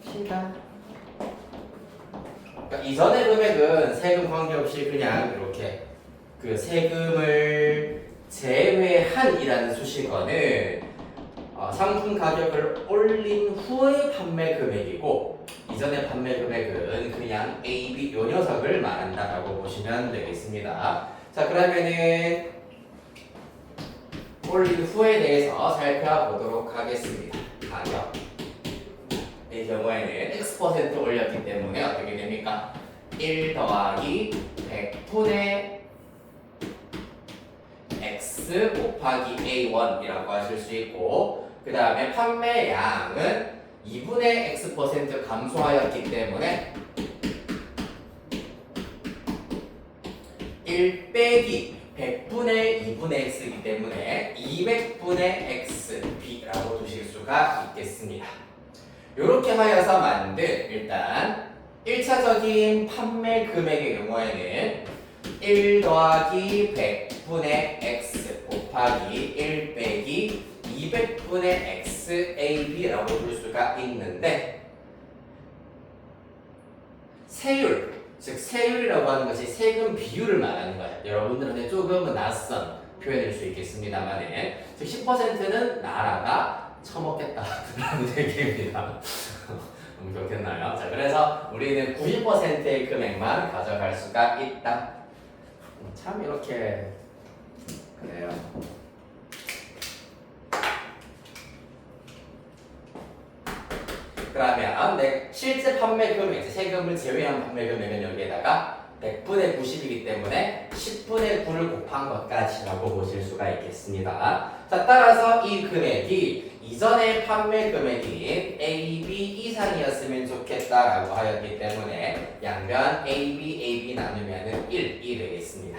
시다. 그러니까 이전의 금액은 세금 관계없이 그냥 이렇게 그 세금을 제외한이라는 수식어는 상품 가격을 올린 후의 판매 금액이고 이전의 판매 금액은 그냥 A, B 요 녀석을 말한다라고 보시면 되겠습니다. 자 그러면은 올린 후에 대해서 살펴보도록 하겠습니다. 가격 이 경우에는 X% 올렸기 때문에 어떻게 됩니까? 1 더하기 100분의 X 곱하기 A1이라고 하실 수 있고 그 다음에 판매량은 2분의 X% 감소하였기 때문에 1 빼기 100분의 2분의 X이기 때문에 200분의 XB라고 두실 수가 있겠습니다. 이렇게 하여서 만든 일단 1차적인 판매 금액의 경우에는 1 더하기 100분의 X 곱하기 1 빼기 200분의 XAB라고 볼 수가 있는데 세율, 즉 세율이라고 하는 것이 세금 비율을 말하는 거예요. 여러분들한테 조금은 낯선 표현일 수 있겠습니다만 즉 10%는 나라가 처먹겠다라는 얘기입니다. 너무 좋겠나요? 자, 그래서 우리는 90%의 금액만 가져갈 수가 있다. 참 이렇게 그래요. 그러면 실제 판매 금액, 세금을 제외한 판매 금액은 여기에다가 100분의 90이기 때문에 10분의 9를 곱한 것까지라고 보실 수가 있겠습니다. 자, 따라서 이 금액이 이전의 판매 금액인 AB 이상이었으면 좋겠다라고 하였기 때문에 양변 AB 나누면 1이 되겠습니다.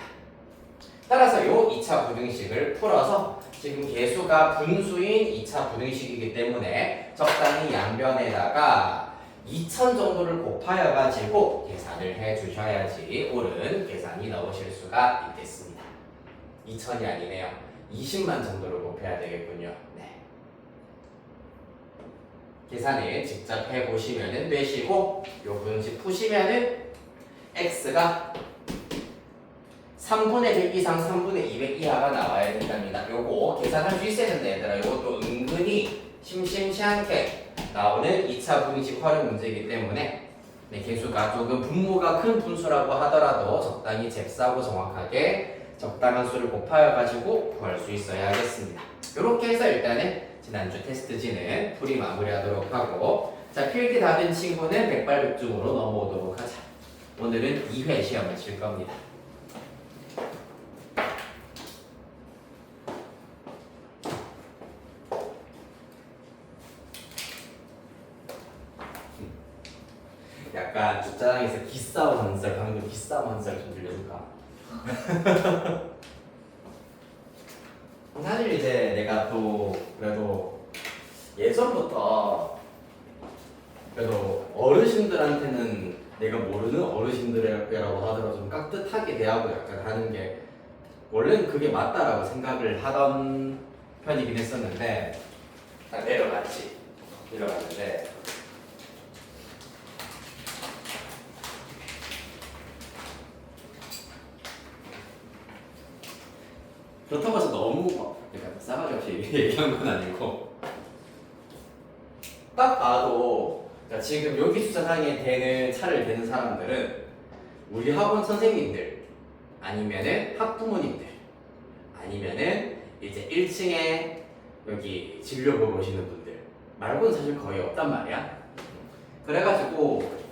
따라서 이 2차 부등식을 풀어서 지금 계수가 분수인 2차 부등식이기 때문에 적당히 양변에다가 2000 정도를 곱하여 가지고 계산을 해 주셔야지 옳은 계산이 나오실 수가 있겠습니다. 2000이 아니네요. 20만 정도를 곱해야 되겠군요. 네. 계산을 직접 해 보시면은 되시고 요 분식 푸시면은 x가 3분의 100 이상 3분의 200 이하가 나와야 된답니다. 요거 계산할 수 있어야 된다 얘들아. 요것도 은근히 심심치 않게 나오는 2차 분식 활용 문제이기 때문에 개수가 조금 분모가 큰 분수라고 하더라도 적당히 잽싸고 정확하게 적당한 수를 곱하여 가지고 구할 수 있어야 하겠습니다. 이렇게 해서 일단은 지난주 테스트지는 풀이 마무리하도록 하고 자 필기 다 된 친구는 백발백중으로 넘어오도록 하자. 오늘은 2회 시험을 칠 겁니다. 약간 주차장에서 기싸움 한 썰, 방금 기싸움 한 썰 좀 들려줄까? 사실 이제 내가 또 그래도 예전부터 그래도 어르신들한테는 내가 모르는 어르신들이라고 하더라도 좀 깍듯하게 대하고 약간 하는 게 원래는 그게 맞다라고 생각을 하던 편이긴 했었는데 딱 내려갔는데 그렇다고 해서 너무 막 약간 싸가지 없이 얘기한 건 아니고 딱 봐도 그러니까 지금 여기 주차장에 대는 차를 대는 사람들은 우리 학원 선생님들 아니면은 학부모님들 아니면은 이제 1층에 여기 진료 보고 오시는 분들 말고는 사실 거의 없단 말이야. 그래가지고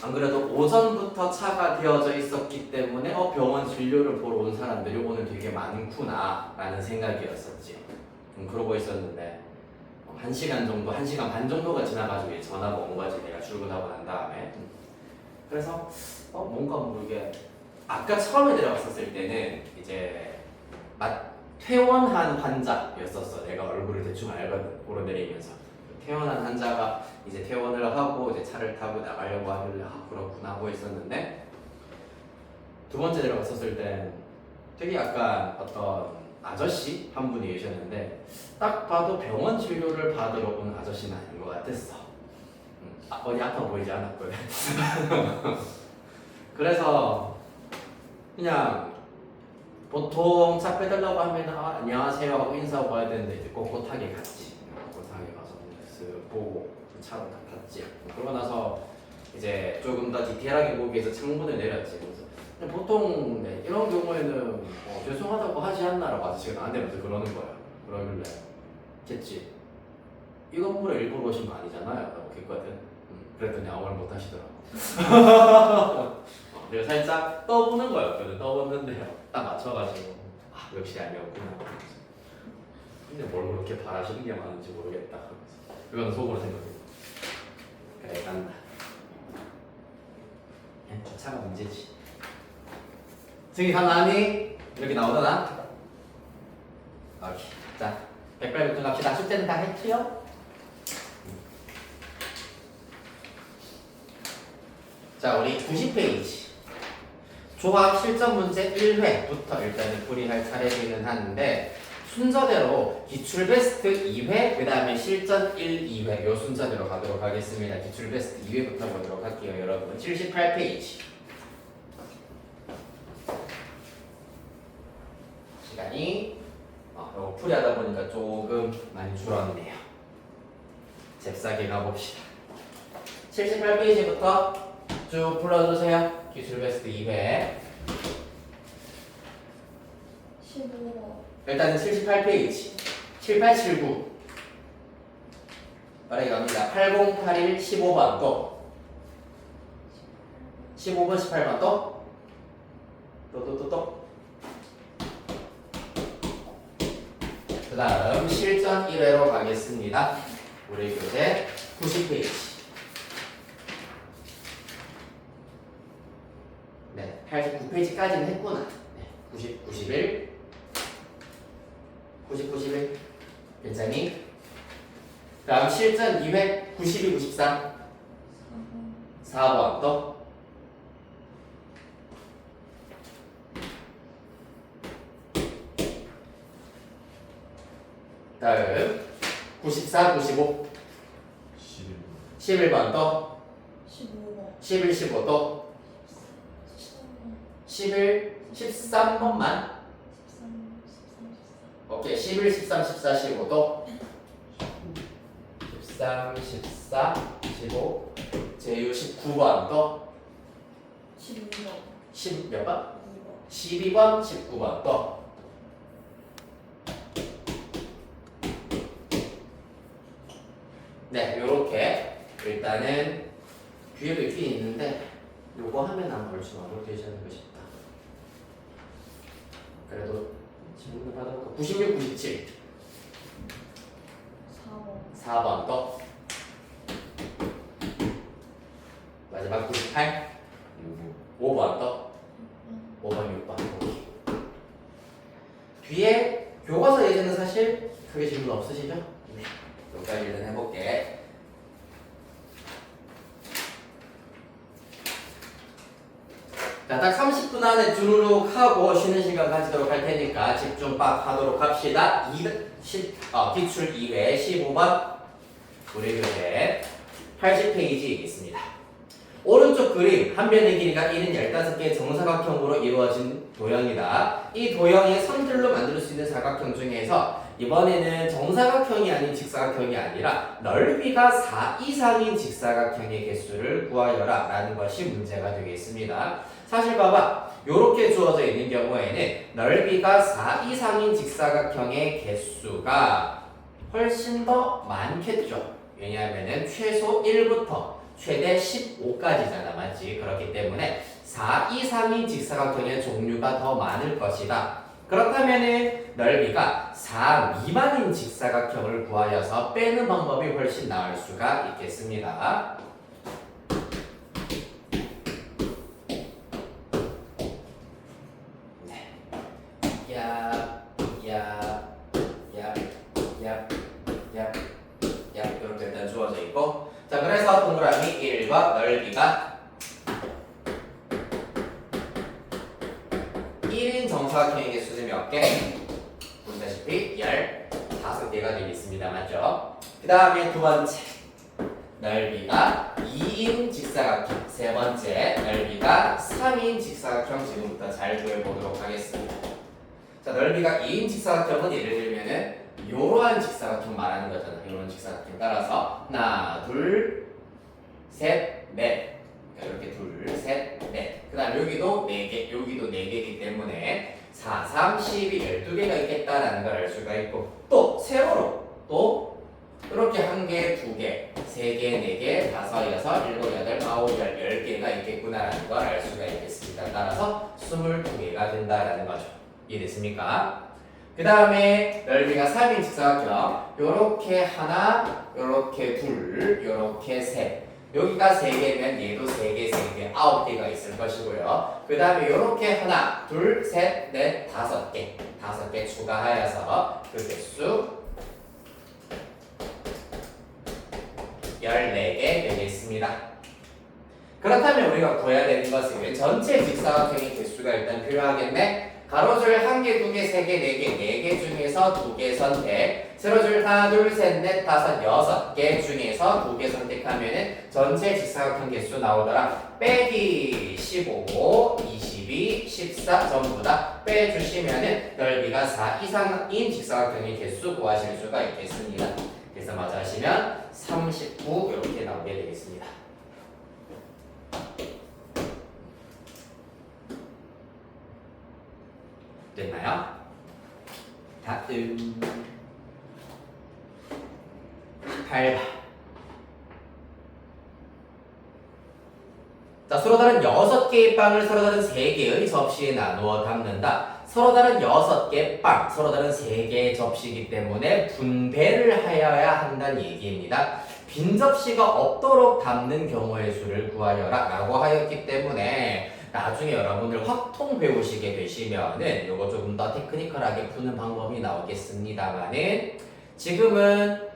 안 그래도 오전부터 차가 되어져 있었기 때문에 병원 진료를 보러 온 사람들이 오늘 되게 많구나 라는 생각이었었지. 그러고 있었는데 1시간 정도, 1시간 반 정도가 지나가지고 전화가 온 거지. 내가 출근하고 난 다음에. 그래서 뭔가 모르게 아까 처음에 들어갔었을 때는 이제 퇴원한 환자였었어. 내가 얼굴을 대충 알거든. 오르내리면서 퇴원한 환자가 이제 퇴원을 하고 이제 차를 타고 나가려고 하길래 그렇구나 하고 있었는데 두 번째 들어갔었을 땐 되게 약간 어떤 아저씨 한 분이 계셨는데 딱 봐도 병원 진료를 받으러 온 아저씨는 아닌 것 같았어. 어디 아파 보이지 않았거든. 그래서 그냥 보통 차 빼달라고 하면 안녕하세요 하고 인사하고 가야 되는데 이제 꼿꼿하게 갔지. 꼿꼿하게 가서 쓱 보고 차로 다 탔지. 그러고 나서 이제 조금 더 디테일하게 보기 위해서 창문을 내렸지. 그래서 근데 보통 네, 이런 경우에는 죄송하다고 하지 않나라고 아저씨가 나한테 먼저 그러는 거야. 그러길래 겠지. 이 건물에 일부러 오신 거 아니잖아요. 라고 했거든. 그랬더니 아무 말 못 하시더라고. 내가 살짝 떠보는 거였거든. 떠봤는데요. 딱 맞춰가지고 역시 아니었구나. 근데 뭘 그렇게 바라시는 게 많은지 모르겠다. 그건 속으로 생각해. 그래 간다. 차가 문제지. 승희 다 나왔니? 이렇게 나오더나? 오케이. 자, 108부터 갑시다. 숙제는 다 했지요? 자, 우리 90페이지. 조합 실전 문제 1회부터 일단은 풀이할 차례기는 하는데 순서대로 기출 베스트 2회, 그 다음에 실전 1, 2회 요 순서대로 가도록 하겠습니다. 기출 베스트 2회부터 보도록 할게요, 여러분. 78페이지. 시간이 이거 풀이하다 보니까 조금 많이 줄었네요. 잽싸게 가봅시다. 78페이지부터 쭉 불러주세요. 기출 베스트 2회. 15. 일단은 78페이지. 7879. 빠르게 갑니다. 8081 15번 또. 15번 18번 또. 또. 그 다음 실전 1회로 가겠습니다. 우리 교재 90페이지. 네, 89페이지까지는 했구나. 네, 90, 91, 90, 91. 괜찮니? 다음 실전 2회 92, 93. 4번 또. 다음 94, 95. 11번 또. 15번. 11, 15 또. 11, 13번만. 13. 오케이. 11, 13, 14, 15 또. 13, 14, 15. 제유 19번 또. 12번. 10 몇 번? 2번. 12번, 19번 또. 네, 요렇게 일단은 뒤에도 있긴 있는데 요거 하면 아마 훨씬 어렵게 되는 것이다. 그래도 질문을 받아볼까? 96, 97. 4번. 4번 또. 마지막 98. 5번 또. 5번, 6번. 뒤에 교과서 예제는 사실 크게 질문 없으시죠? 네. 여기까지 일단 해볼게. 자, 딱 30분 안에 주르륵 하고 쉬는 시간 가지도록 할 테니까 집중 빡 하도록 합시다. 기출 2회 15번 우리 교재 80페이지 있습니다. 오른쪽 그림 한 변의 길이가 1인 15개의 정사각형으로 이루어진 도형이다. 이 도형의 선들로 만들 수 있는 사각형 중에서 이번에는 정사각형이 아닌 직사각형이 아니라 넓이가 4 이상인 직사각형의 개수를 구하여라 라는 것이 문제가 되겠습니다. 사실 봐봐. 이렇게 주어져 있는 경우에는 넓이가 4 이상인 직사각형의 개수가 훨씬 더 많겠죠. 왜냐하면 최소 1부터 최대 15까지잖아. 맞지? 그렇기 때문에 4 이상인 직사각형의 종류가 더 많을 것이다. 그렇다면 넓이가 4 미만인 직사각형을 구하여서 빼는 방법이 훨씬 나을 수가 있겠습니다. 이렇게 일단 주어져 있고, 자 그래서 동그라미 1과 넓이가 1인 정사각형의 개수는 몇 개? 보시다시피 15개가 되겠습니다. 맞죠? 그 다음에 두 번째 넓이가 2인 직사각형. 세 번째, 넓이가 3인 직사각형. 지금부터 잘 구해보도록 하겠습니다. 자, 넓이가 2인 직사각형은 예를 들면은 요러한 직사각형 말하는 거잖아. 요런 직사각형. 따라서 하나, 둘, 셋, 넷. 이렇게 둘, 셋, 넷. 그 다음 여기도 4개, 여기도 4개이기 때문에 4, 3, 12, 12개가 있겠다라는 걸 알 수가 있고, 또 세로로 또 이렇게 1개, 2개, 3개, 4개, 5, 6, 7, 8, 9, 10, 10개가 있겠구나라는 걸 알 수가 있겠습니다. 따라서 22개가 된다라는 거죠. 이해됐습니까? 그 다음에 넓이가 3인 직사각형. 요렇게 하나, 요렇게 둘, 요렇게 셋. 여기가 3개면 얘도 3개, 3개, 9개가 있을 것이고요. 그 다음에 요렇게 하나, 둘, 셋, 넷, 5개. 5개 추가하여서 그 개수 14개 되겠습니다. 그렇다면 우리가 구해야 되는 것은 전체 직사각형의 개수가 일단 필요하겠네. 가로줄 1개, 2개, 3개, 4개, 4개 중에서 2개 선택. 세로줄 하나, 둘, 셋, 넷, 5, 6개 중에서 2개 선택하면은 전체 직사각형 개수 나오더라. 빼기 15, 22, 14 전부 다 빼주시면은 넓이가 4 이상인 직사각형의 개수 구하실 수가 있겠습니다. 그래서 마저 하시면 39 이렇게 나오게 되겠습니다. 됐나요? 다음 8번. 자, 서로 다른 6개의 빵을 서로 다른 3개의 접시에 나누어 담는다. 서로 다른 6개 빵, 서로 다른 3개의 접시이기 때문에 분배를 하여야 한다는 얘기입니다. 빈 접시가 없도록 담는 경우의 수를 구하여라 라고 하였기 때문에 나중에 여러분들 확통 배우시게 되시면은 요거 조금 더 테크니컬하게 푸는 방법이 나오겠습니다만은 지금은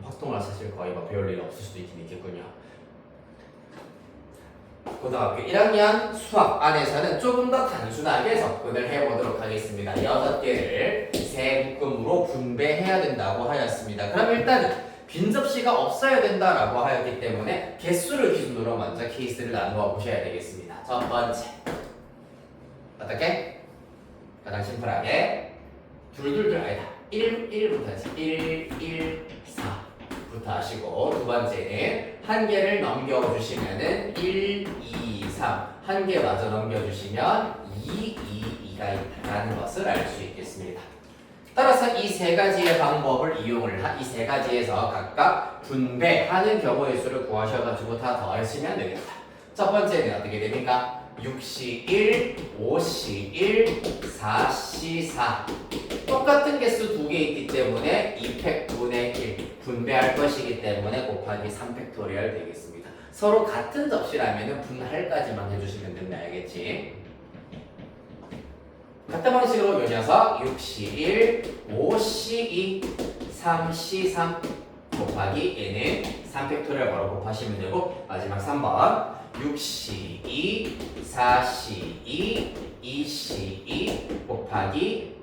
확통을 사실 거의 배울 일 없을 수도 있긴 있겠군요. 고등학교 1학년 수학 안에서는 조금 더 단순하게 접근을 해보도록 하겠습니다. 6개를 세 묶음으로 분배해야 된다고 하였습니다. 그럼 일단은 빈 접시가 없어야 된다라고 하였기 때문에 개수를 기준으로 먼저 케이스를 나누어 보셔야 되겠습니다. 첫 번째, 어떻게? 가장 심플하게 둘둘둘 아니다. 1부터 하시 1, 4부터 하시고 두 번째는 한 개를 넘겨주시면은 1, 2, 3 한 개 마저 넘겨주시면 2, 2가 있다는 것을 알 수 있겠습니다. 따라서 이 세 가지의 방법을 이용을 이 세 가지에서 각각 분배하는 경우의 수를 구하셔가지고 다 더하시면 되겠다. 첫 번째는 어떻게 됩니까? 6시 1, 5시 1, 4시 4 똑같은 개수 2개 있기 때문에 2팩분의 1 분배할 것이기 때문에 곱하기 3팩토리얼 되겠습니다. 서로 같은 접시라면 분할까지만 해주시면 된다. 알겠지? 같은 방식으로 요 녀석 6시 1, 5시 2, 3시 3 곱하기 얘는 3팩토리얼 바로 곱하시면 되고 마지막 3번 6시 2, 4시 2, 2시 2 곱하기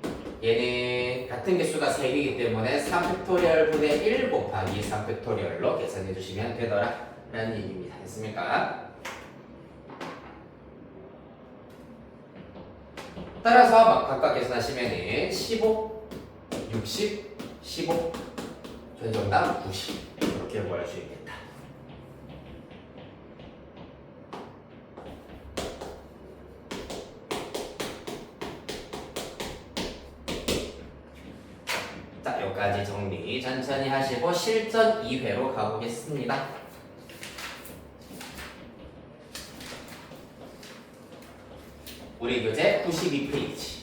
얘는 같은 개수가 3개이기 때문에 3팩토리얼 분의 1 곱하기 3팩토리얼로 계산해 주시면 되더라 라는 얘기입니다. 됐습니까? 따라서 막 각각 계산하시면 15, 60, 15 최종답 90 이렇게 구할 수 있겠다. 자, 여기까지 정리 천천히 하시고 실전 2회로 가보겠습니다. 우리 교재 92페이지.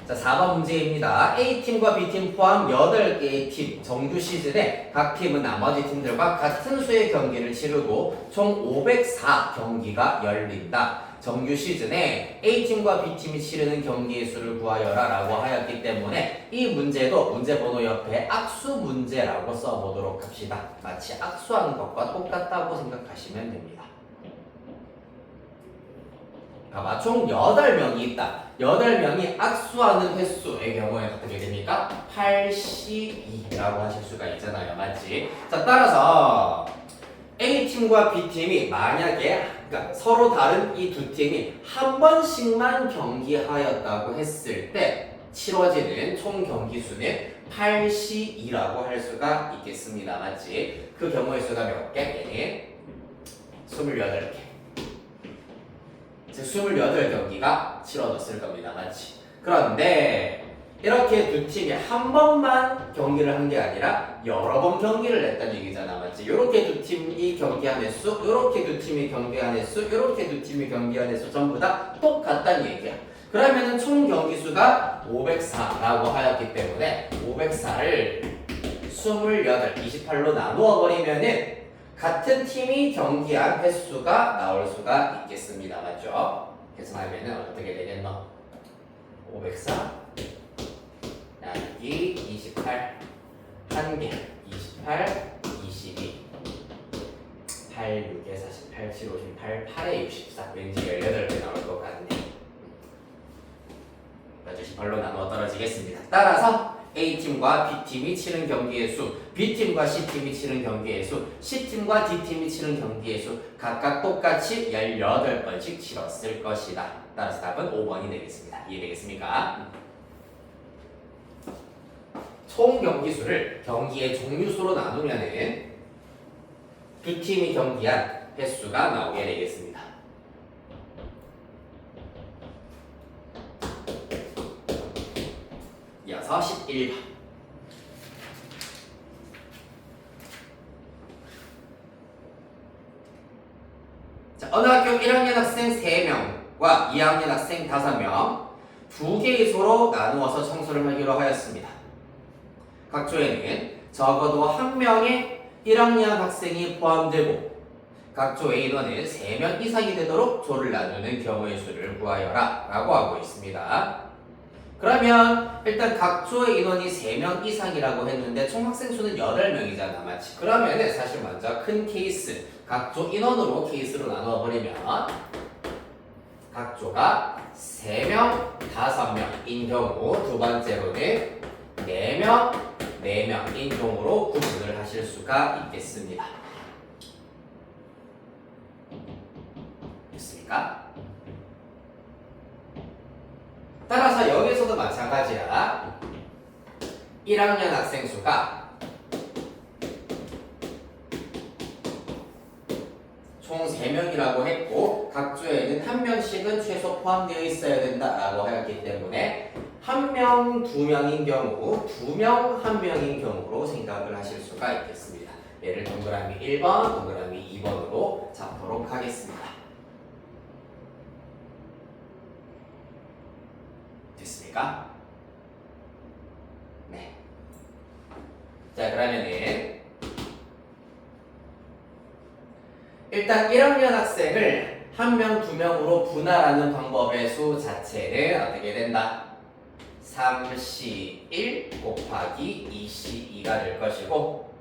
자, 4번 문제입니다. A팀과 B팀 포함 8개의 팀, 정규 시즌에 각 팀은 나머지 팀들과 같은 수의 경기를 치르고 총 504경기가 열린다. 정규 시즌에 A팀과 B팀이 치르는 경기의 수를 구하여라 라고 하였기 때문에 이 문제도 문제 번호 옆에 악수 문제라고 써보도록 합시다. 마치 악수하는 것과 똑같다고 생각하시면 됩니다. 봐봐, 총 8명이 있다. 8명이 악수하는 횟수의 경우에 어떻게 됩니까? 82라고 하실 수가 있잖아요. 맞지? 자, 따라서 A팀과 B팀이 만약에 그러니까 서로 다른 이 두 팀이 한 번씩만 경기하였다고 했을 때 치러지는 총 경기 수는 82라고 할 수가 있겠습니다. 맞지? 그 경우의 수가 몇 개? 28개. 즉 28경기가 치러졌을 겁니다. 맞지? 그런데 이렇게 두 팀이 한 번만 경기를 한 게 아니라 여러 번 경기를 했다는 얘기잖아. 맞지? 이렇게 두 팀이 경기한 횟수, 이렇게 두 팀이 경기한 횟수, 이렇게 두 팀이 경기한 횟수 전부 다 똑같다는 얘기야. 그러면은 총 경기 수가 504라고 하였기 때문에 504를 28, 28로 나누어 버리면은 같은 팀이 경기한 횟수가 나올 수가 있겠습니다. 맞죠? 계산하면은 어떻게 되겠노? 504 나누기 28 1개 28 22 8 6에 48 7 58 8에 64 왠지 18개 나올 것 같네. 18로 나누어 떨어지겠습니다. 따라서 A팀과 B팀이 치른 경기의 수, B팀과 C팀이 치른 경기의 수, C팀과 D팀이 치른 경기의 수 각각 똑같이 18번씩 치렀을 것이다. 따라서 답은 5번이 되겠습니다. 이해되겠습니까? 총 경기 수를 경기의 종류수로 나누면은 두 팀이 경기한 횟수가 나오게 되겠습니다. 이어서 11번. 자, 어느 학교 1학년 학생 3명과 2학년 학생 5명 두 개의 소로 나누어서 청소를 하기로 하였습니다. 각 조에는 적어도 한 명의 1학년 학생이 포함되고 각 조의 인원은 3명 이상이 되도록 조를 나누는 경우의 수를 구하여라 라고 하고 있습니다. 그러면 일단 각 조의 인원이 3명 이상이라고 했는데 총 학생 수는 8명이잖아. 맞지? 그러면은 사실 먼저 큰 케이스 각 조 인원으로 케이스로 나누어 버리면 각 조가 3명, 5명인 경우 두 번째로는 4명, 4명인 경우로 구분을 하실 수가 있겠습니다. 됐습니까? 따라서 여기서도 마찬가지야. 1학년 학생 수가 총 3명이라고 했고 각 조에는 1명씩은 최소 포함되어 있어야 된다라고 하였기 때문에 1명, 2명인 경우 2명, 1명인 경우로 생각을 하실 수가 있겠습니다. 얘를 동그라미 1번, 동그라미 2번으로 잡도록 하겠습니다. 됐습니까? 네. 자, 그러면은 일단 1학년 학생을 1명, 2명으로 분할하는 방법의 수 자체는 어떻게 된다? 3C1 곱하기 2C2가 될 것이고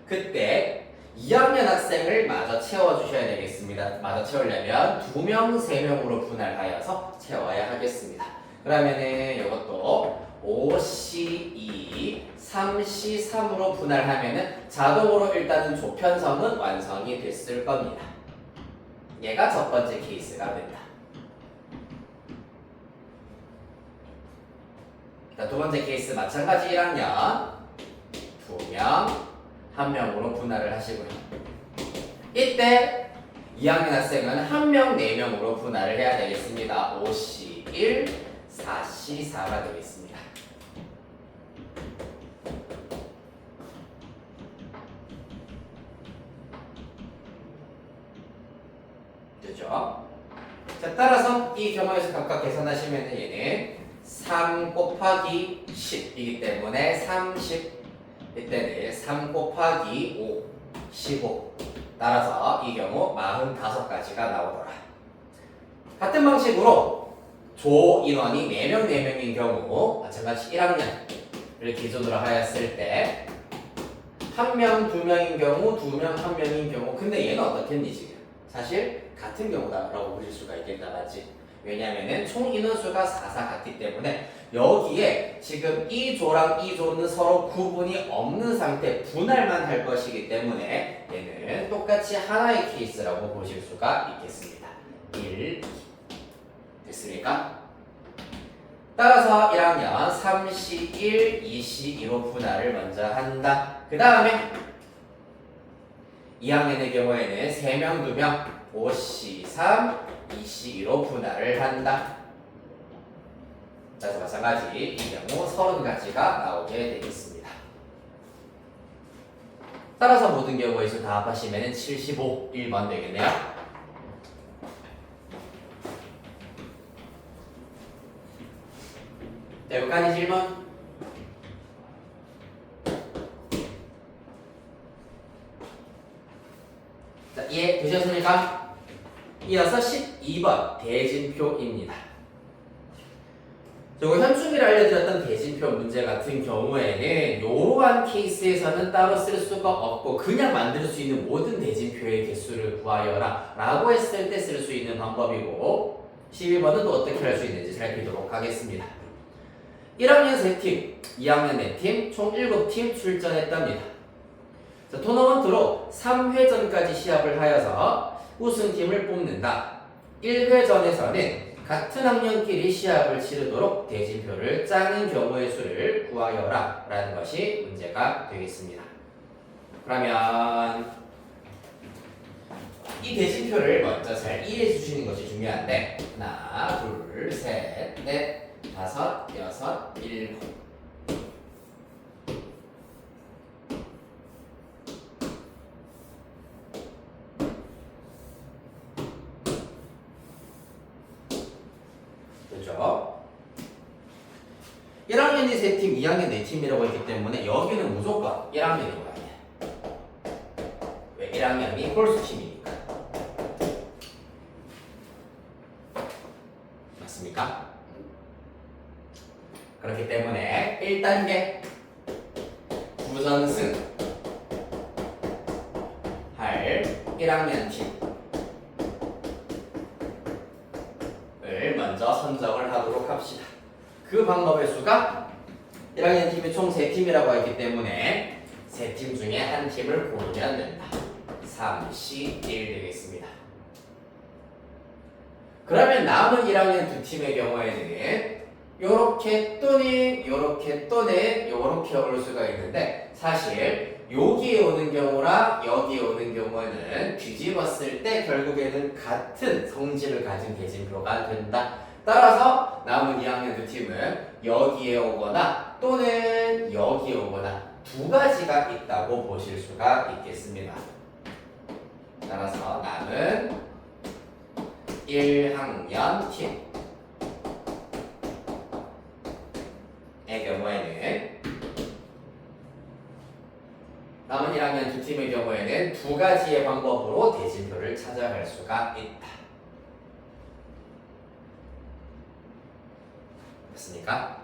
그때 2학년 학생을 마저 채워주셔야 되겠습니다. 마저 채우려면 2명, 3명으로 분할하여서 채워야 하겠습니다. 그러면은 이것도 5C2, 3C3으로 분할하면은 자동으로 일단은 조편성은 완성이 됐을 겁니다. 얘가 첫 번째 케이스가 된다. 자, 두 번째 케이스 마찬가지 1학년 2명, 1명으로 분할을 하시고요. 이때 2학년 학생은 1명, 4명으로 분할을 해야 되겠습니다. 5C1, 4C4가 되겠습니다. 됐죠? 자, 따라서 이 경우에서 각각 계산하시면 얘는 3 곱하기 10이기 때문에 30 이때는 3 곱하기 5 15 따라서 이 경우 45가지가 나오더라. 같은 방식으로 조 인원이 4명, 4명인 경우 마찬가지 1학년을 기준으로 하였을 때 1명, 2명인 경우, 2명, 1명인 경우 근데 얘는 어떻겠니 지금? 사실 같은 경우다라고 보실 수가 있겠다. 맞지? 왜냐면은 총 인원수가 4, 4 같기 때문에 여기에 지금 이 조랑 이 조는 서로 구분이 없는 상태 분할만 할 것이기 때문에 얘는 똑같이 하나의 케이스라고 보실 수가 있겠습니다. 1, 2. 됐습니까? 따라서 1학년 3시 1, 2시 2로 분할을 먼저 한다. 그 다음에 2학년의 경우에는 3명, 2명 5시 3, 2시 2로 분할을 한다. 그래서 마찬가지 이 경우 30가지가 나오게 되겠습니다. 따라서 모든 경우의 수 다 합하시면 75, 1번 되겠네요. 자, 여기까지 질문. 자, 이해되셨습니까? 이어서 12번 대진표입니다. 저거 현충일 알려드렸던 대진표 문제 같은 경우에는 이러한 케이스에서는 따로 쓸 수가 없고 그냥 만들 수 있는 모든 대진표의 개수를 구하여라 라고 했을 때 쓸 수 있는 방법이고 12번은 또 어떻게 할 수 있는지 살피도록 하겠습니다. 1학년 3팀, 2학년 4팀, 총 7팀 출전했답니다. 자, 토너먼트로 3회전까지 시합을 하여서 우승팀을 뽑는다. 1회전에서는 같은 학년끼리 시합을 치르도록 대진표를 짜는 경우의 수를 구하여라 라는 것이 문제가 되겠습니다. 그러면 이 대진표를 먼저 잘 이해해 주시는 것이 중요한데 하나, 둘, 셋, 넷, 다섯, 여섯, 일곱 그렇죠? 1학년이 3팀, 2학년 4팀이라고 했기 때문에 여기는 무조건 1학년이 와야 돼. 왜? 1학년이 홀수팀이니까. 맞습니까? 그렇기 때문에 1단계 부전승 할 1학년 팀을 먼저 선정을 하도록 합시다. 그 방법의 수가 1학년 팀이 총 3팀이라고 했기 때문에 3팀 중에 한 팀을 고르면 된다. 3C1 되겠습니다. 그러면 남은 1학년 2팀의 경우에는 요렇게 또는 요렇게 또는 요렇게 올 수가 있는데 사실 여기에 오는 경우랑 여기에 오는 경우는 뒤집었을 때 결국에는 같은 성질을 가진 대진표가 된다. 따라서 남은 2학년 2팀은 여기에 오거나 또는 여기에 오거나 두 가지가 있다고 보실 수가 있겠습니다. 따라서 남은 1학년 팀 의 경우에는 남은 1학년 2팀의 경우에는 두 가지의 방법으로 대진표를 찾아갈 수가 있다. 됐습니까?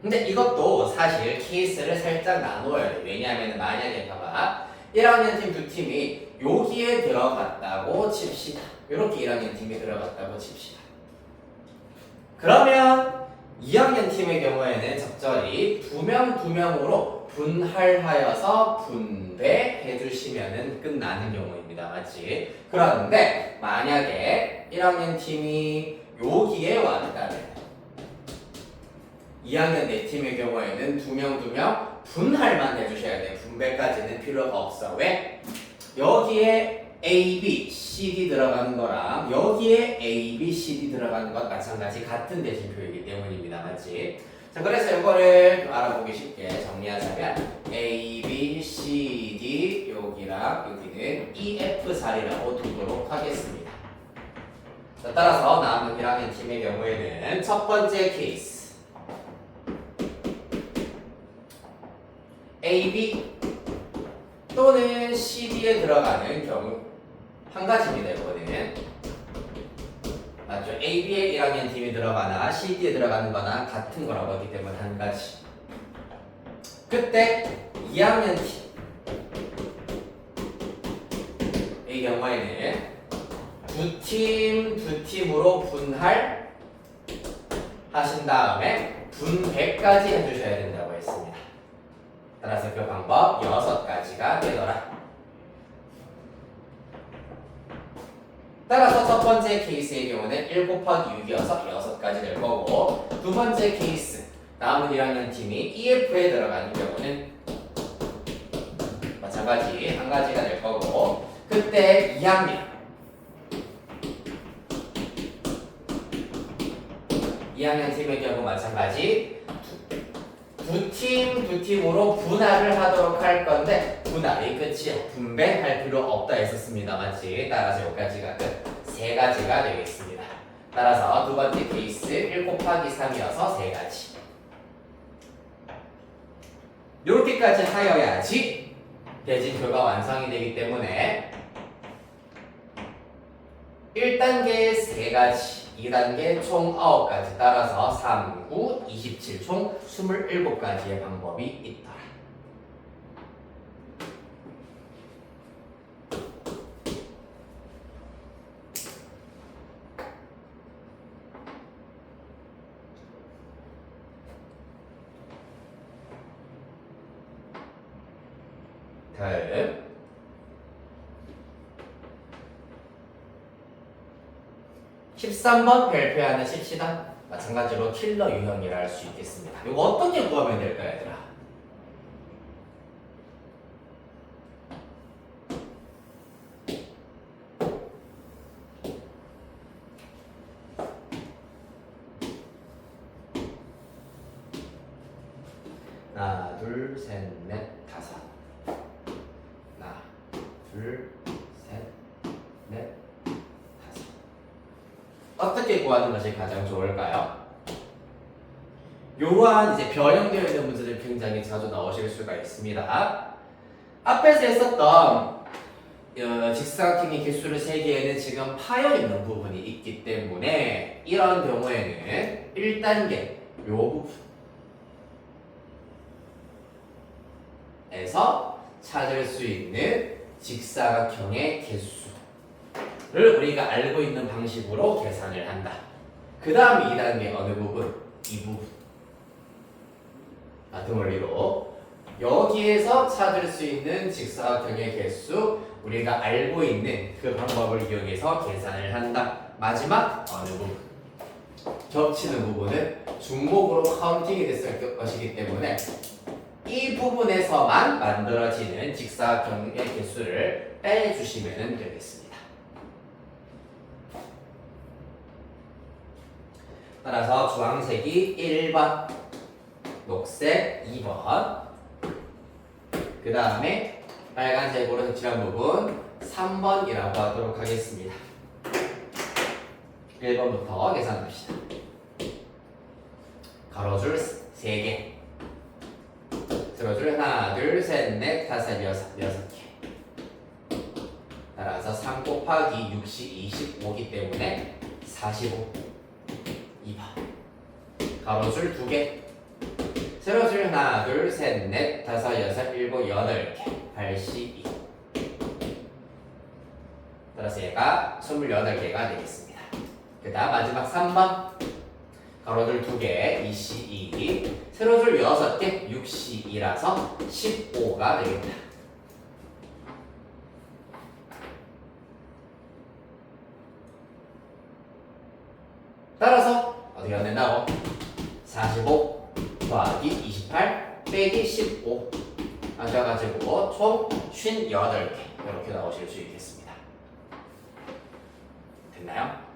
근데 이것도 사실 케이스를 살짝 나누어야 돼. 왜냐하면 만약에 봐봐 1학년 팀 2팀이 여기에 들어갔다고 칩시다. 이렇게 1학년 팀이 들어갔다고 칩시다. 그러면 2학년 팀의 경우에는 적절히 2명 2명으로 분할하여서 분배해 주시면 끝나는 경우입니다. 맞지? 그런데 만약에 1학년 팀이 여기에 왔다면 2학년 4팀의 경우에는 2명 2명 분할만 해주셔야 돼요. 분배까지는 필요가 없어. 왜? 여기에 A, B, C, D 들어가는 거랑 여기에 A, B, C, D 들어가는 것 마찬가지 같은 대진표이기 때문입니다. 맞지? 자, 그래서 이거를 알아보기 쉽게 정리하자면 A, B, C, D 여기랑 여기는 E, F 자리라고 두도록 하겠습니다. 자, 따라서 남은 1학년 팀의 경우에는 첫 번째 케이스 A, B 또는 CD에 들어가는 경우 한 가지입니다. 이거는 맞죠? AB에 1학년 팀이 들어가나 CD에 들어가는 거나 같은 거라고 하기 때문에 한 가지. 그때 2학년 팀의 경우에는 두 팀으로 분할 하신 다음에 분배까지 해주셔야 된다고 했습니다. 따라서 그 방법 6가지가 되더라. 따라서 첫 번째 케이스의 경우는 1 곱하기 6이어서 6가지 될 거고, 두 번째 케이스 남은 1학년 팀이 EF에 들어가는 경우는 마찬가지 한 가지가 될 거고, 그때 2학년 팀의 경우 마찬가지 두 팀으로 분할을 하도록 할 건데, 분할이 끝이야. 분배할 필요 없다 했었습니다. 맞지? 따라서 여기까지가 끝. 3가지가 되겠습니다. 따라서 두 번째 케이스 1 곱하기 3이어서 3가지. 이렇게까지 하여야지 대진표가 완성이 되기 때문에 1단계 3가지, 2단계 총 9가지, 따라서 3, 9, 27, 총 27가지의 방법이 있더라. 다음 13번 별표하는 칩시다. 마찬가지로 킬러 유형이라 할 수 있겠습니다. 이거 어떻게 구하면 될까요, 얘들아? 하나, 둘, 셋, 넷, 다섯. 하나, 둘, 셋, 넷, 다섯. 어떻게 구하는 것이 가장 좋을까요? 요러한 이제 변형되어 있는 문제들 굉장히 자주 나오실 수가 있습니다. 앞에서 했었던 직사각형의 개수를 세기에는 지금 파여 있는 부분이 있기 때문에 이런 경우에는 1단계 요 부분 에서 찾을 수 있는 직사각형의 개수를 우리가 알고 있는 방식으로 계산을 한다. 그 다음 2단계 어느 부분? 이 부분. 같은 원리로 여기에서 찾을 수 있는 직사각형의 개수, 우리가 알고 있는 그 방법을 이용해서 계산을 한다. 마지막 어느 부분? 겹치는 부분은 중복으로 카운팅이 됐을 것이기 때문에 이 부분에서만 만들어지는 직사각형의 개수를 빼주시면 되겠습니다. 따라서 주황색이 1번, 녹색 2번, 그 다음에 빨간색으로 색칠한 부분 3번이라고 하도록 하겠습니다. 1번부터 계산합시다. 가로줄 3개, 세로줄 하나, 둘, 셋, 넷, 다섯, 여섯 개. 따라서 3 곱하기 6이 25기 때문에 45. 2번. 가로줄 2개. 세로줄 하나, 둘, 셋, 넷, 다섯, 여섯, 일곱, 8개. 82. 따라서 얘가 28개가 되겠습니다. 그 다음 마지막 3번. 가로줄 2개, 22. 세로줄 6개, 62라서 15가 되겠다. 따라서 어떻게 하면 된다고? 45 더하기 28 빼기 15 하셔가지고 총 58개 이렇게 나오실 수 있겠습니다. 됐나요?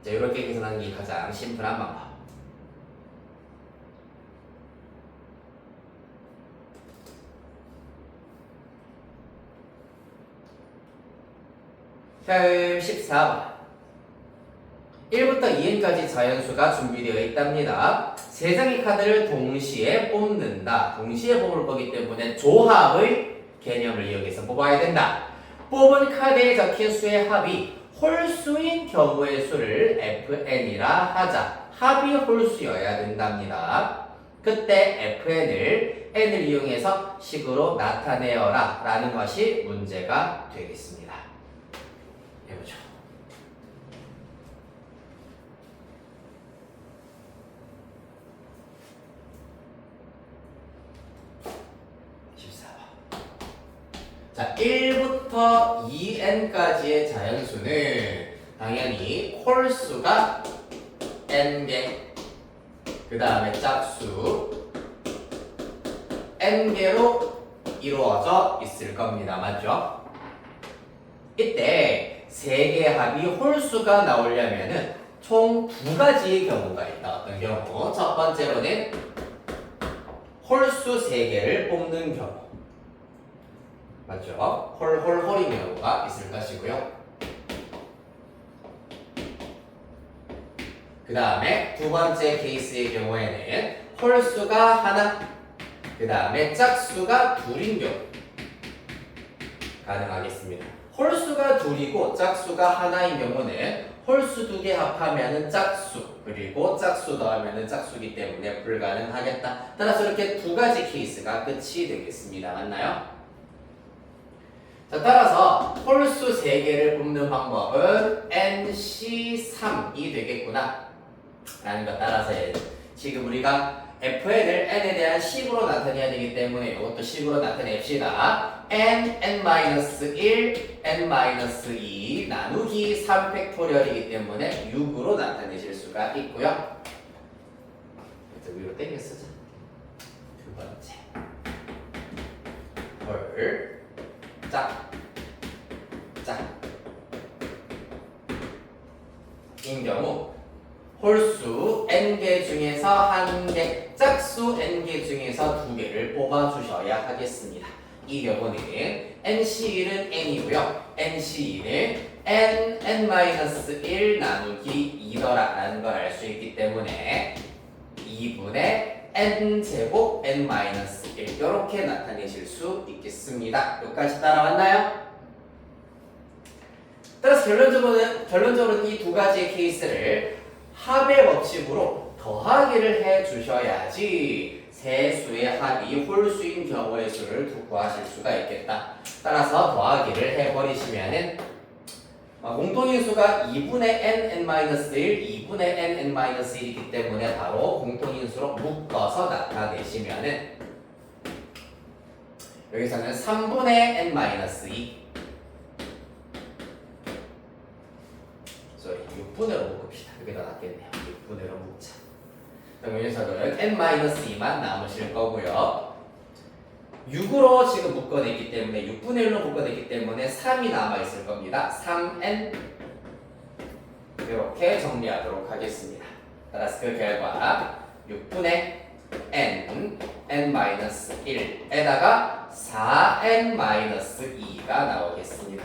자, 이렇게 계산하는 게 가장 심플한 방법. 다음 14번. 1부터 2n까지 자연수가 준비되어 있답니다. 3장의 카드를 동시에 뽑는다. 동시에 뽑을 거기 때문에 조합의 개념을 이용해서 뽑아야 된다. 뽑은 카드에 적힌 수의 합이 홀수인 경우의 수를 fn이라 하자. 합이 홀수여야 된답니다. 그때 fn을 n을 이용해서 식으로 나타내어라 라는 것이 문제가 되겠습니다. 해보죠. 자, 1부터 2n까지의 자연수는 당연히 홀수가 n개, 그 다음에 짝수 n개로 이루어져 있을 겁니다. 맞죠? 이때 세 개의 합이 홀수가 나오려면은 총 두 가지의 경우가 있다. 어떤 경우? 첫 번째로는 홀수 세 개를 뽑는 경우. 맞죠? 홀인 경우가 있을 것이고요. 그 다음에 두 번째 케이스의 경우에는 홀수가 하나, 그 다음에 짝수가 둘인 경우 가능하겠습니다. 홀수가 둘이고 짝수가 하나인 경우는 홀수 두 개 합하면은 짝수, 그리고 짝수 더하면은 짝수기 때문에 불가능하겠다. 따라서 이렇게 두 가지 케이스가 끝이 되겠습니다. 맞나요? 자, 따라서 홀수 3개를 뽑는 방법은 NC3이 되겠구나 라는 것 따라서 지금 우리가 fn을 n에 대한 식으로 나타내야 되기 때문에 이것도 식으로 나타냅시다. n-1, n-2 나누기 3팩토리얼이기 때문에 6으로 나타내실 수가 있고요. 위로 땡겨 쓰자. 두 번째 홀 인 경우 홀수 n개 중에서 1개, 짝수 n개 중에서 2개를 뽑아주셔야 하겠습니다. 이 경우는 NC1은 n이고요. NC2는 n-1 나누기 2더라 라는 걸 알 수 있기 때문에 2분의 n제곱 n-1 이렇게 나타내실 수 있겠습니다. 여기까지 따라왔나요? 따라서 결론적으로는 이 두 가지의 케이스를 합의 법칙으로 더하기를 해 주셔야지 세 수의 합이 홀수인 경우의 수를 구하실 수가 있겠다. 따라서 더하기를 해버리시면은 공통인수가 2분의 n-1, 2분의 n-1이기 때문에 바로 공통인수로 묶어서 나타내시면은 여기서는 3분의 n-2 6분의로 묶읍시다. 그게 더 낫겠네요. 6분의로 묶자. 그럼 여기서는 n-2만 남으실 거고요. 6으로 지금 묶어냈기 때문에 6분의 1로 묶어냈기 때문에 3이 남아있을 겁니다. 3n 이렇게 정리하도록 하겠습니다. 따라서 그 결과 6분의 n-1에다가 4n-2가 나오겠습니다.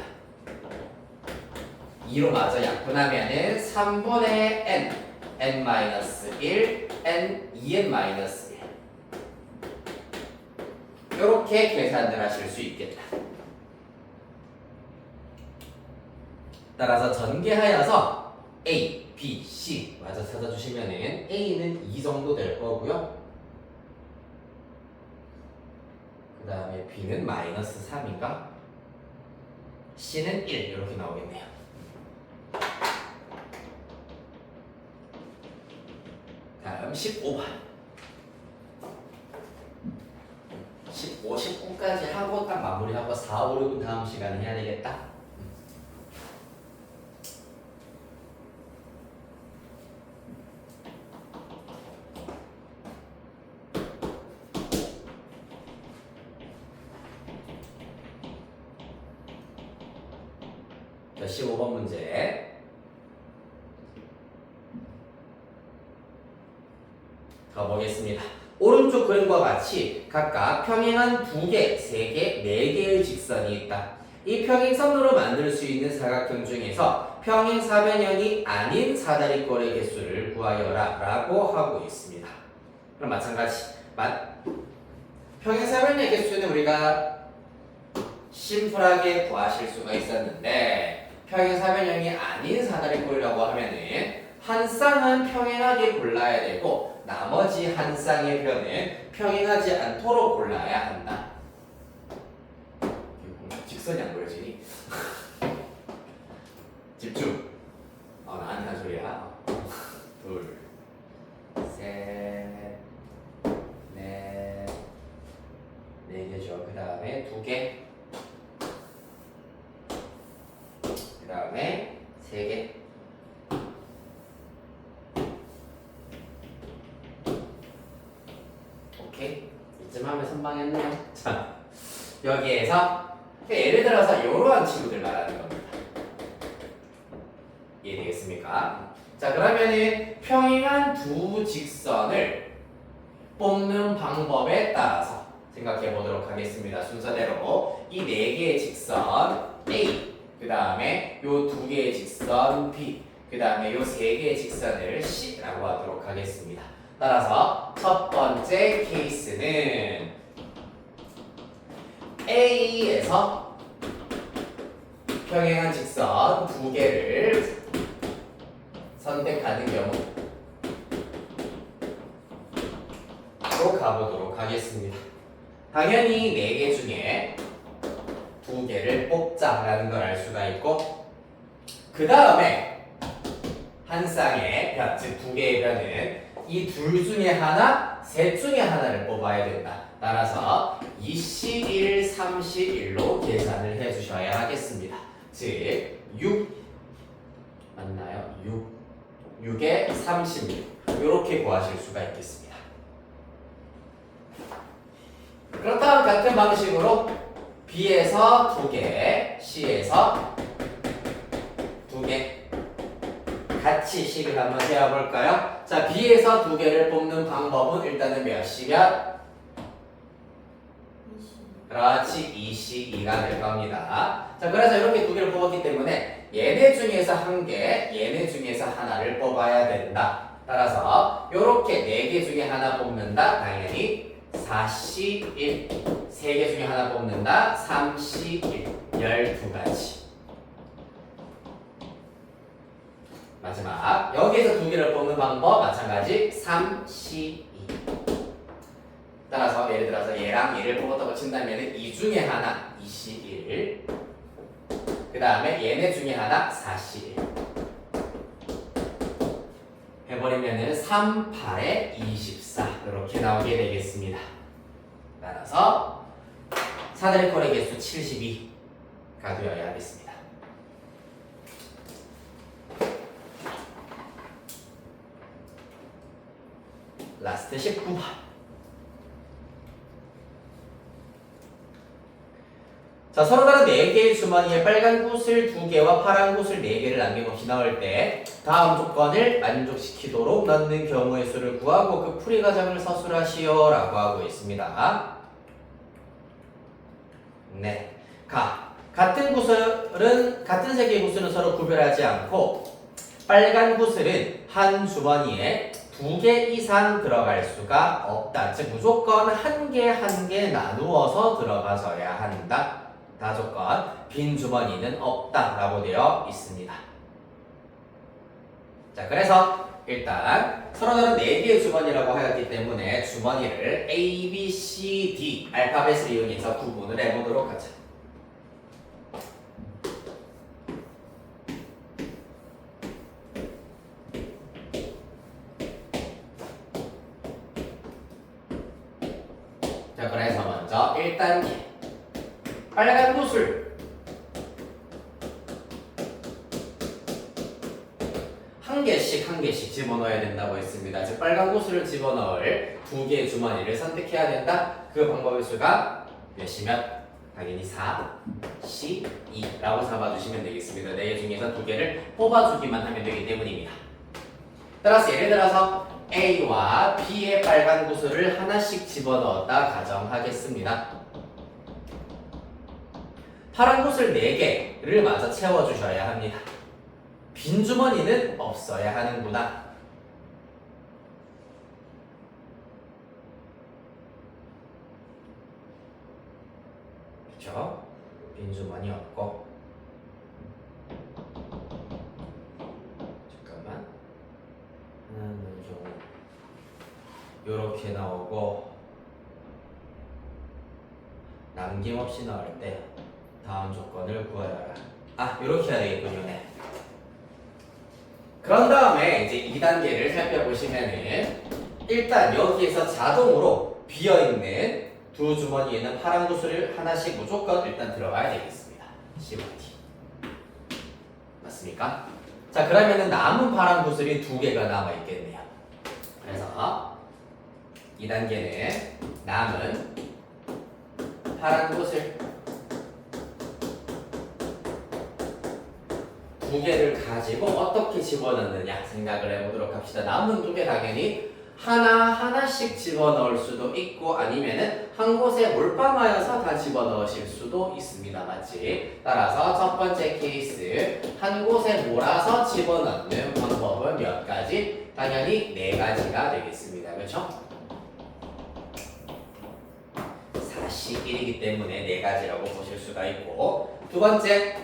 2로 마저 약분하면은 3분의 n-1, n2n-1 이렇게 계산을 하실 수 있겠다. 따라서 전개하여서 A, B, C 마저 찾아주시면은 A는 2 정도 될 거고요. 그 다음에 B는 마이너스 3인가? C는 1 이렇게 나오겠네요. 다음 15번 15, 19까지 하고 딱 마무리하고 4, 5, 6은 다음 시간에 해야 되겠다. 자, 15번 문제 가보겠습니다. 오른쪽 그림과 같이 각각 평행한 2개, 3개, 4개의 직선이 있다. 이 평행선으로 만들 수 있는 사각형 중에서 평행 사변형이 아닌 사다리꼴의 개수를 구하여라 라고 하고 있습니다. 그럼 마찬가지 평행 사변형의 개수는 우리가 심플하게 구하실 수가 있었는데 평행 사변형이 아닌 사다리꼴이라고 하면은 한 쌍은 평행하게 골라야 되고 나머지 한 쌍의 변은 평행하지 않도록 골라야 한다. 직선이 안 보여지니? 집중. 나한테 한 소리야. 둘, 셋, 넷, 네 개죠. 그 다음에 두 개. 그 다음에 세 개. 오케이. 이쯤 하면 선방했네요. 자, 여기에서 예를 들어서 이러한 친구들 말하는 겁니다. 이해되겠습니까? 자, 그러면은 평행한 두 직선을 뽑는 방법에 따라서 생각해 보도록 하겠습니다. 순서대로 이 네 개의 직선 A, 그 다음에 요 두 개의 직선 B, 그 다음에 요 세 개의 직선을 C라고 하도록 하겠습니다. 따라서 첫 번째 케이스는 A에서 평행한 직선 두 개를 선택하는 경우로 가보도록 하겠습니다. 당연히 네 개 중에 두 개를 뽑자라는 걸 알 수가 있고, 그 다음에 한 쌍의 변, 즉 두 개의 변은 이 둘 중에 하나, 셋 중에 하나를 뽑아야 된다. 따라서 2C1, 3C1로 계산을 해주셔야 하겠습니다. 즉 6 맞나요? 6에 36 이렇게 구하실 수가 있겠습니다. 그렇다면 같은 방식으로 B에서 2개, C에서 2개 같이 식을 한번 세어볼까요? 자, B에서 2개를 뽑는 방법은 일단은 몇 C면? 그렇지, 2C2가 될 겁니다. 자, 그래서 이렇게 2개를 뽑았기 때문에 얘네 중에서 한 개, 얘네 중에서 하나를 뽑아야 된다. 따라서 이렇게 4개 중에 하나 뽑는다. 당연히 4C1, 3개 중에 하나 뽑는다. 3C1, 12가지. 마지막 여기에서 2개를 뽑는 방법 마찬가지 3C2. 따라서 예를 들어서 얘랑 얘를 뽑았다고 친다면 이 중에 하나 2C1, 그 다음에 얘네 중에 하나 4C1 해버리면은 3, 8에 24 이렇게 나오게 되겠습니다. 따라서 사다리꼴의 개수 72가 되어야 하겠습니다. 라스트 19번. 자, 서로 다른 4개의 주머니에 빨간 구슬 2개와 파란 구슬 4개를 남김없이 넣을 때 다음 조건을 만족시키도록 넣는 경우의 수를 구하고 그 풀이 과정을 서술하시오 라고 하고 있습니다. 네. 같은 구슬은, 같은 세 개의 구슬은 서로 구별하지 않고 빨간 구슬은 한 주머니에 2개 이상 들어갈 수가 없다. 즉 무조건 한 개 한 개 나누어서 들어가져야 한다. 다조건 빈 주머니는 없다라고 되어 있습니다. 자, 그래서 일단 서로 다른 4개의 주머니라고 하였기 때문에 주머니를 A, B, C, D 알파벳을 이용해서 구분을 해보도록 하자. 자, 그래서 먼저 1단계 빨간 구슬 한 개씩 집어넣어야 된다고 했습니다. 즉 빨간 구슬을 집어넣을 2개의 주머니를 선택해야 된다. 그 방법의 수가 몇이면? 당연히 4, C, 2라고 잡아주시면 되겠습니다. 4개 중에서 2개를 뽑아주기만 하면 되기 때문입니다. 따라서 예를 들어서 A와 B의 빨간 구슬을 하나씩 집어넣었다 가정하겠습니다. 파란 구슬 4개를 마저 채워주셔야 합니다. 빈 주머니는 없어야 하는구나. 그쵸? 빈 주머니 없고. 잠깐만. 요렇게 나오고 남김없이 나올 때 다음 조건을 구하여라. 아, 요렇게 해야 되겠군요. 네. 그런 다음에 이제 2단계를 살펴보시면은 일단 여기에서 자동으로 비어있는 두 주머니에 있는 파란 구슬을 하나씩 무조건 일단 들어가야 되겠습니다. COT. 맞습니까? 자, 그러면은 남은 파란 구슬이 두 개가 남아있겠네요. 그래서 2단계는 남은 파란 구슬 두 개를 가지고 어떻게 집어넣느냐 생각을 해보도록 합시다. 남은 두 개 당연히 하나씩 집어넣을 수도 있고 아니면은 한 곳에 몰빵하여서 다 집어넣으실 수도 있습니다. 맞지? 따라서 첫 번째 케이스 한 곳에 몰아서 집어넣는 방법은 몇 가지? 당연히 네 가지가 되겠습니다. 그렇죠? 41이기 때문에 네 가지라고 보실 수가 있고 두 번째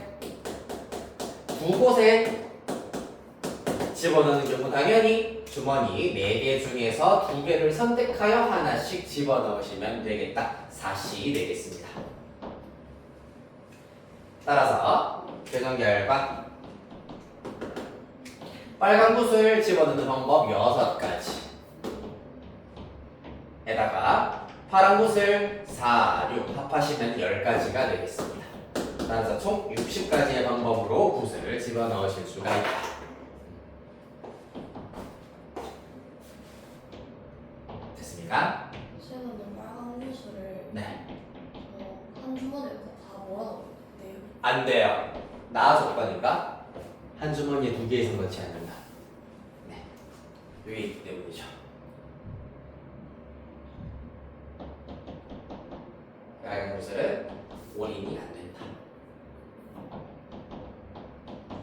두 곳에 집어넣는 경우 당연히 주머니 4개 중에서 2개를 선택하여 하나씩 집어넣으시면 되겠다. 4시 되겠습니다. 따라서 최종 결과 빨간 구슬 집어넣는 방법 6가지 에다가 파란 구슬 4, 6 합하시면 10가지가 되겠습니다. 따라서 총 60가지의 방법으로 구슬을 집어넣으실 수가 있다. 됐습니까? 쌤은 빨간 구슬을 네. 한 주머니에 다 몰아넣어요. 안 돼요. 나 조건인가? 한 주머니에 2개 이상 넣지 않는다. 네. 여기 있기 때문이죠. 빨간 구슬은 올인이 안 된다.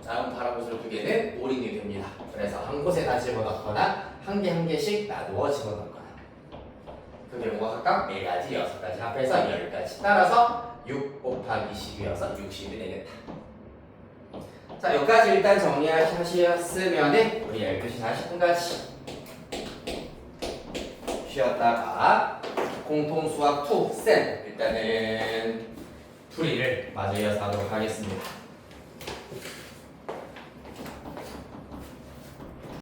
다음 파란 구슬 2개는 올인이 됩니다. 그래서 한 곳에 다 집어넣거나 한 개씩 놔두어 집어넣거나 그 경우가 각각 4가지, 6가지 합해서 10가지 따라서 6 곱하기 10이어서 60이 되겠다. 자, 여기까지 일단 정리하셨으면은 우리 12시 40분까지 쉬었다가 공통수학 2 쌤 일단은 풀이를 마저 이어서 하도록 하겠습니다.